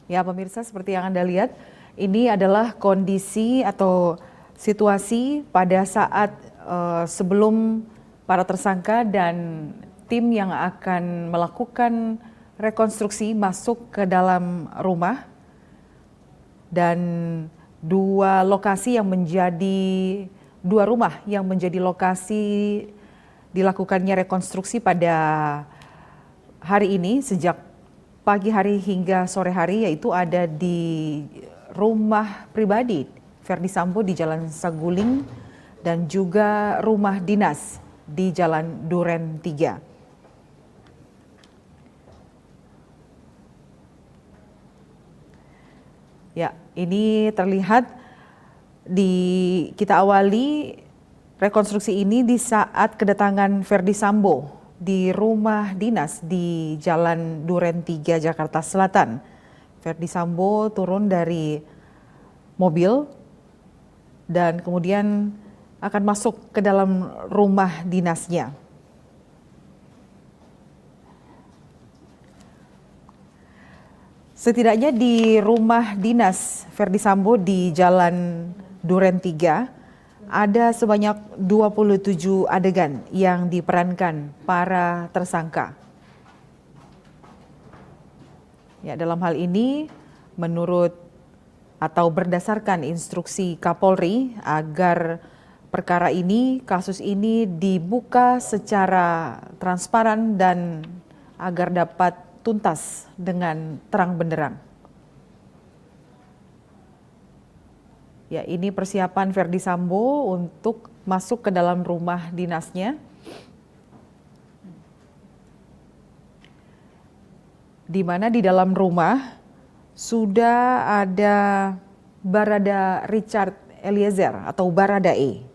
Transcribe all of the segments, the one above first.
Ya, pemirsa, seperti yang Anda lihat, ini adalah kondisi atau situasi pada saat sebelum para tersangka dan tim yang akan melakukan rekonstruksi masuk ke dalam rumah, dan dua rumah yang menjadi lokasi dilakukannya rekonstruksi pada hari ini sejak pagi hari hingga sore hari, yaitu ada di rumah pribadi Verdi Sambo di Jalan Saguling dan juga rumah dinas di Jalan Duren 3. Ya, ini terlihat kita awali rekonstruksi ini di saat kedatangan Verdi Sambo di rumah dinas di Jalan Duren 3, Jakarta Selatan. Verdi Sambo turun dari mobil dan kemudian akan masuk ke dalam rumah dinasnya. Setidaknya di rumah dinas Verdi Sambo di Jalan Duren 3 ada sebanyak 27 adegan yang diperankan para tersangka. Ya, dalam hal ini menurut atau berdasarkan instruksi Kapolri agar kasus ini dibuka secara transparan dan agar dapat tuntas dengan terang benderang. Ya, ini persiapan Verdi Sambo untuk masuk ke dalam rumah dinasnya, di mana di dalam rumah sudah ada Barada Richard Eliezer atau Baradae.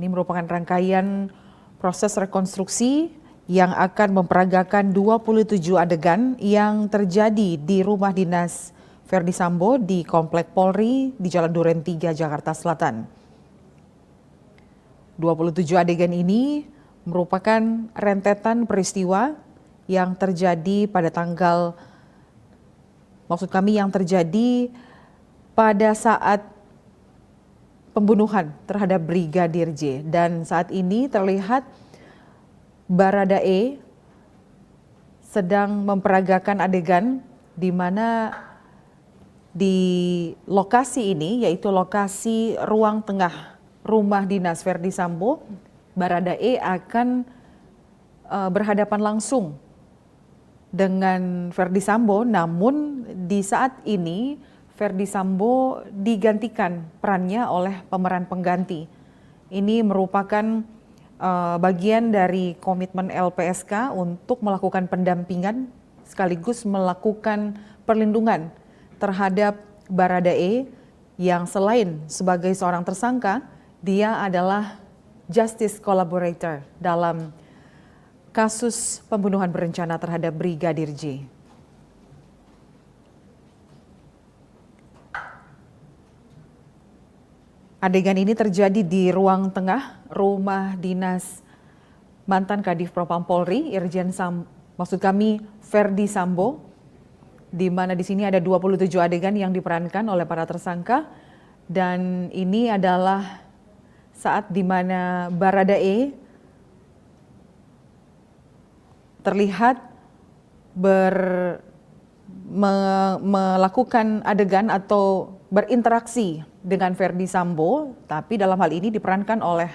Ini merupakan rangkaian proses rekonstruksi yang akan memperagakan 27 adegan yang terjadi di rumah dinas Verdi Sambo di Komplek Polri di Jalan Duren 3, Jakarta Selatan. 27 adegan ini merupakan rentetan peristiwa yang terjadi yang terjadi pada saat pembunuhan terhadap Brigadir J. Dan saat ini terlihat Baradae sedang memperagakan adegan di mana di lokasi ini, yaitu lokasi ruang tengah rumah dinas Verdi Sambo, Baradae akan berhadapan langsung dengan Verdi Sambo, namun di saat ini Verdi Sambo digantikan perannya oleh pemeran pengganti. Ini merupakan bagian dari komitmen LPSK untuk melakukan pendampingan sekaligus melakukan perlindungan terhadap Baradae yang selain sebagai seorang tersangka, dia adalah justice collaborator dalam kasus pembunuhan berencana terhadap Brigadir J. Adegan ini terjadi di ruang tengah rumah dinas mantan Kadif Propam Polri, Verdi Sambo, di mana di sini ada 27 adegan yang diperankan oleh para tersangka, dan ini adalah saat di mana Baradae terlihat melakukan adegan atau berinteraksi dengan Verdi Sambo, tapi dalam hal ini diperankan oleh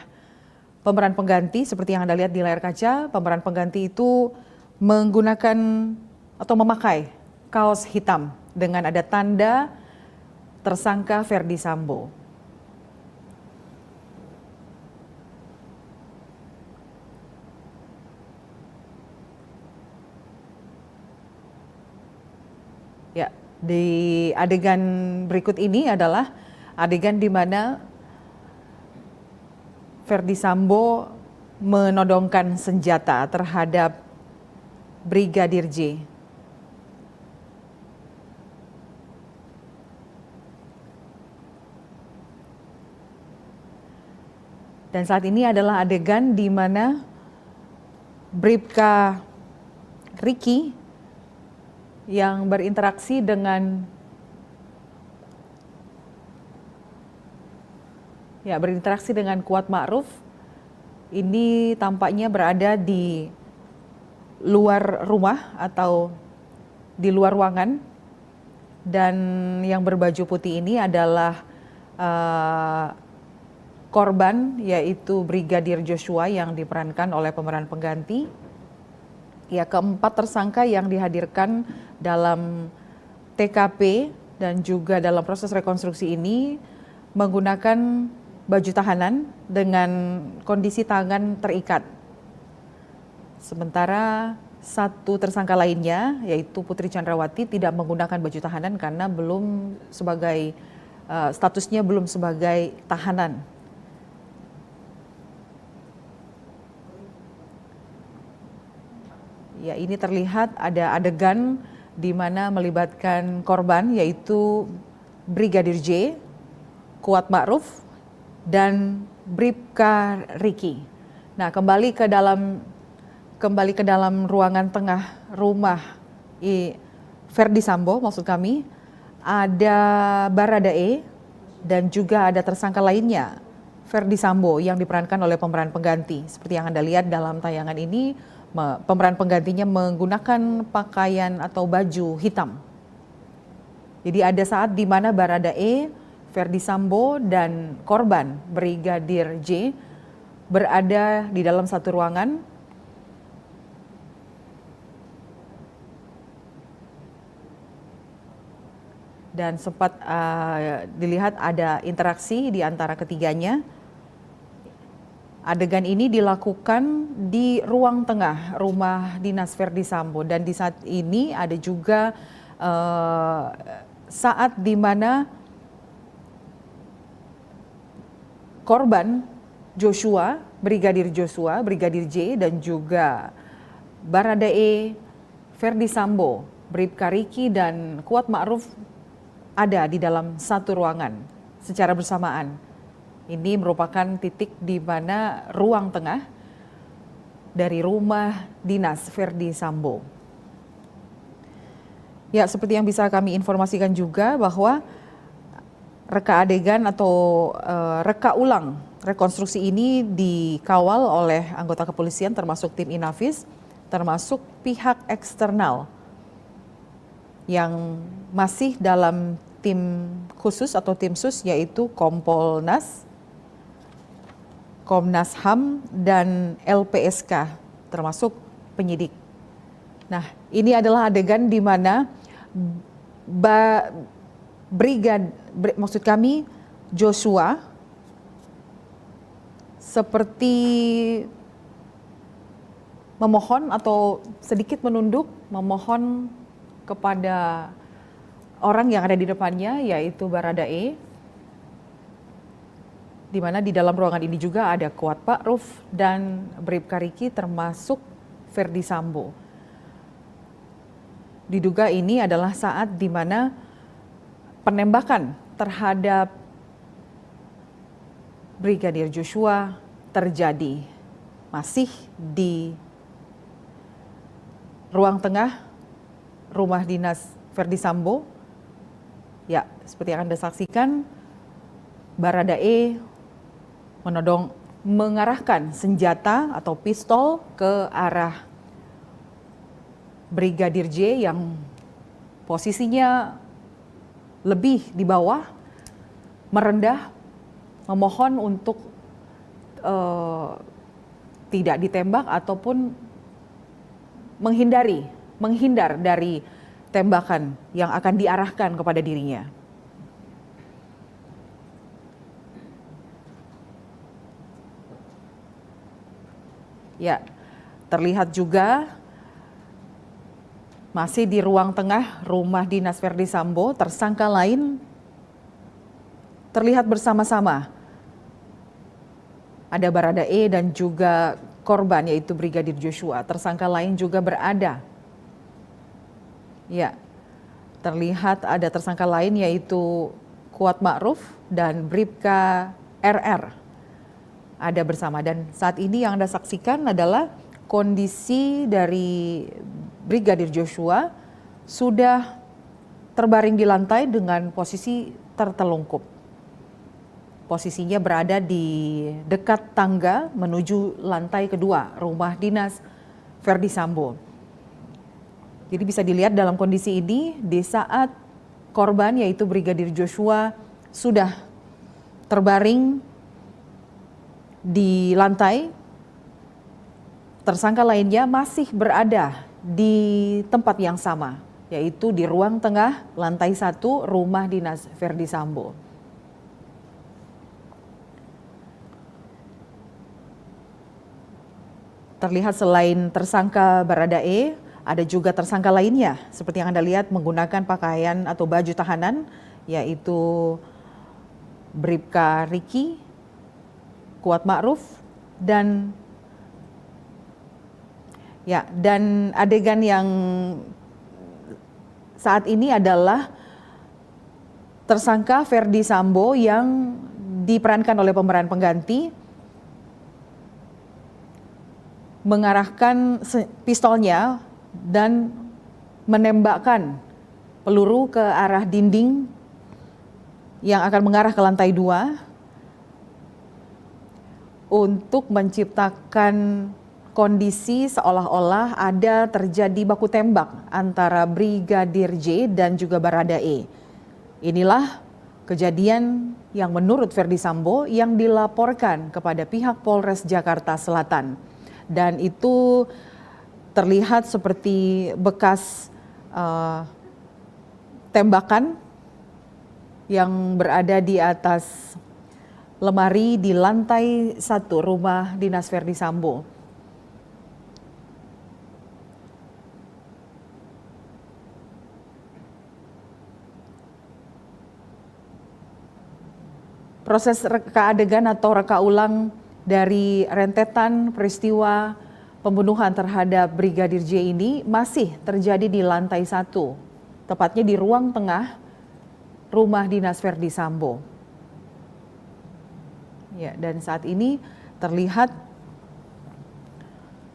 pemeran pengganti. Seperti yang Anda lihat di layar kaca, pemeran pengganti itu menggunakan atau memakai kaos hitam dengan ada tanda tersangka Verdi Sambo. Ya, di adegan berikut ini adalah adegan di mana Verdi Sambo menodongkan senjata terhadap Brigadir J. Dan saat ini adalah adegan di mana Bribka Riki yang berinteraksi dengan Kuat Ma'ruf ini tampaknya berada di luar rumah atau di luar ruangan, dan yang berbaju putih ini adalah korban, yaitu Brigadir Joshua yang diperankan oleh pemeran pengganti. Ya, keempat tersangka yang dihadirkan dalam TKP dan juga dalam proses rekonstruksi ini menggunakan baju tahanan dengan kondisi tangan terikat. Sementara satu tersangka lainnya, yaitu Putri Chandrawati, tidak menggunakan baju tahanan karena statusnya belum sebagai tahanan. Ya, ini terlihat ada adegan di mana melibatkan korban, yaitu Brigadir J, Kuat Ma'ruf, dan Bribka Riki. Nah, kembali ke dalam ruangan tengah rumah Verdi Sambo, maksud kami, ada Baradae dan juga ada tersangka lainnya, Verdi Sambo, yang diperankan oleh pemeran pengganti. Seperti yang Anda lihat dalam tayangan ini, pemeran penggantinya menggunakan pakaian atau baju hitam. Jadi ada saat di mana Baradae, Verdi Sambo, dan korban Brigadir J berada di dalam satu ruangan. Dan sempat dilihat ada interaksi di antara ketiganya. Adegan ini dilakukan di ruang tengah rumah dinas Verdi Sambo, dan di saat ini ada juga saat di mana korban Joshua, Brigadir J, dan juga Baradae, Verdi Sambo, Bribka Riki, dan Kuat Ma'ruf ada di dalam satu ruangan secara bersamaan. Ini merupakan titik di mana ruang tengah dari rumah dinas Verdi Sambo. Ya, seperti yang bisa kami informasikan juga bahwa reka adegan atau reka ulang rekonstruksi ini dikawal oleh anggota kepolisian termasuk tim Inafis, termasuk pihak eksternal yang masih dalam tim khusus atau tim sus, yaitu Kompolnas, Komnas HAM, dan LPSK, termasuk penyidik. Nah, ini adalah adegan di mana Joshua seperti memohon atau sedikit menunduk, memohon kepada orang yang ada di depannya, yaitu Baradae, di mana di dalam ruangan ini juga ada Kuat Ma'ruf dan Bribka Riki, termasuk Verdi Sambo. Diduga ini adalah saat di mana penembakan terhadap Brigadir Joshua terjadi, masih di ruang tengah rumah dinas Verdi Sambo. Ya, seperti yang Anda saksikan, Baradae mengarahkan senjata atau pistol ke arah Brigadir J yang posisinya lebih di bawah, merendah, memohon untuk tidak ditembak ataupun menghindar dari tembakan yang akan diarahkan kepada dirinya. Ya, terlihat juga masih di ruang tengah rumah dinas Verdi Sambo, tersangka lain terlihat bersama-sama. Ada Baradae dan juga korban, yaitu Brigadir Joshua. Tersangka lain juga berada. Ya, terlihat ada tersangka lain, yaitu Kuat Ma'ruf dan Bribka RR. ada bersama. Dan saat ini yang Anda saksikan adalah kondisi dari Brigadir Joshua sudah terbaring di lantai dengan posisi tertelungkup. Posisinya berada di dekat tangga menuju lantai kedua rumah dinas Verdi Sambo. Jadi bisa dilihat dalam kondisi ini di saat korban yaitu Brigadir Joshua sudah terbaring di lantai, tersangka lainnya masih berada di tempat yang sama, yaitu di ruang tengah lantai 1 rumah dinas Verdi Sambo. Terlihat selain tersangka Baradae, ada juga tersangka lainnya seperti yang Anda lihat menggunakan pakaian atau baju tahanan, yaitu Bribka Riki, Kuat Ma'ruf, dan adegan yang saat ini adalah tersangka Verdi Sambo yang diperankan oleh pemeran pengganti mengarahkan pistolnya dan menembakkan peluru ke arah dinding yang akan mengarah ke lantai 2 untuk menciptakan kondisi seolah-olah ada terjadi baku tembak antara Brigadir J dan juga Baradae. Inilah kejadian yang menurut Verdi Sambo yang dilaporkan kepada pihak Polres Jakarta Selatan. Dan itu terlihat seperti bekas tembakan yang berada di atas lemari di lantai 1 rumah dinas Verdi Sambo. Proses reka adegan atau reka ulang dari rentetan peristiwa pembunuhan terhadap Brigadir J ini masih terjadi di lantai 1, tepatnya di ruang tengah rumah dinas Verdi Sambo. Ya, dan saat ini terlihat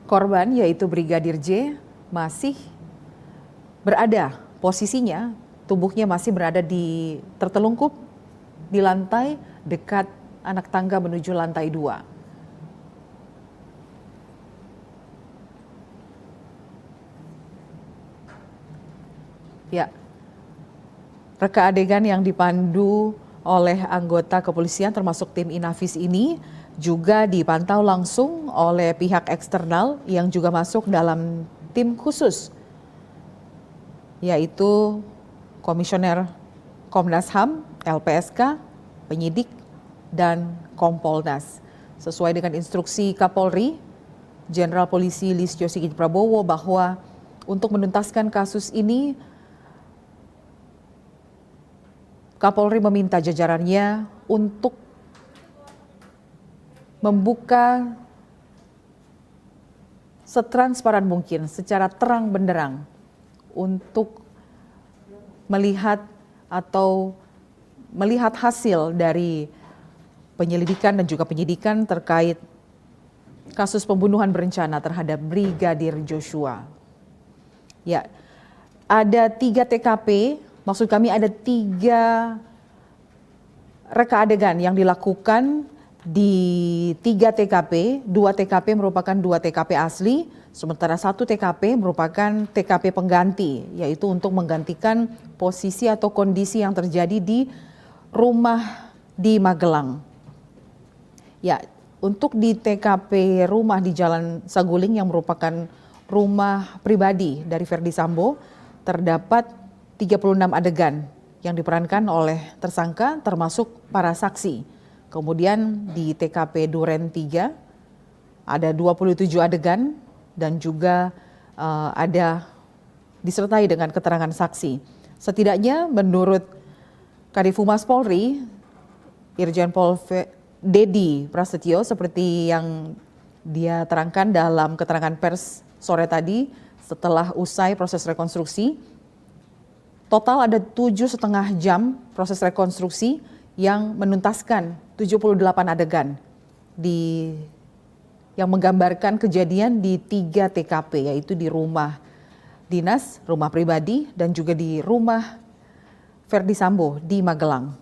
korban yaitu Brigadir J masih berada, posisinya tubuhnya masih berada di tertelungkup di lantai dekat anak tangga menuju lantai 2. Ya, reka adegan yang dipandu oleh anggota kepolisian termasuk tim Inafis ini juga dipantau langsung oleh pihak eksternal yang juga masuk dalam tim khusus, yaitu Komisioner Komnas HAM, LPSK, penyidik, dan Kompolnas. Sesuai dengan instruksi Kapolri, Jenderal Polisi Listio Sigit Prabowo bahwa untuk menuntaskan kasus ini, Kapolri meminta jajarannya untuk membuka setransparan mungkin, secara terang benderang untuk melihat hasil dari penyelidikan dan juga penyidikan terkait kasus pembunuhan berencana terhadap Brigadir Joshua. Ya, ada 3 TKP, maksud kami ada 3 reka adegan yang dilakukan di 3 TKP, 2 TKP merupakan 2 TKP asli, sementara 1 TKP merupakan TKP pengganti, yaitu untuk menggantikan posisi atau kondisi yang terjadi di rumah di Magelang. Ya, untuk di TKP rumah di Jalan Saguling yang merupakan rumah pribadi dari Verdi Sambo, terdapat 36 adegan yang diperankan oleh tersangka termasuk para saksi. Kemudian di TKP Duren 3 ada 27 adegan dan juga ada disertai dengan keterangan saksi. Setidaknya menurut Kadif Humas Polri, Irjen Pol Dedi Prasetyo, seperti yang dia terangkan dalam keterangan pers sore tadi setelah usai proses rekonstruksi, total ada 7,5 jam proses rekonstruksi yang menuntaskan 78 adegan. yang menggambarkan kejadian di 3 TKP, yaitu di rumah dinas, rumah pribadi, dan juga di rumah Verdi Sambo di Magelang.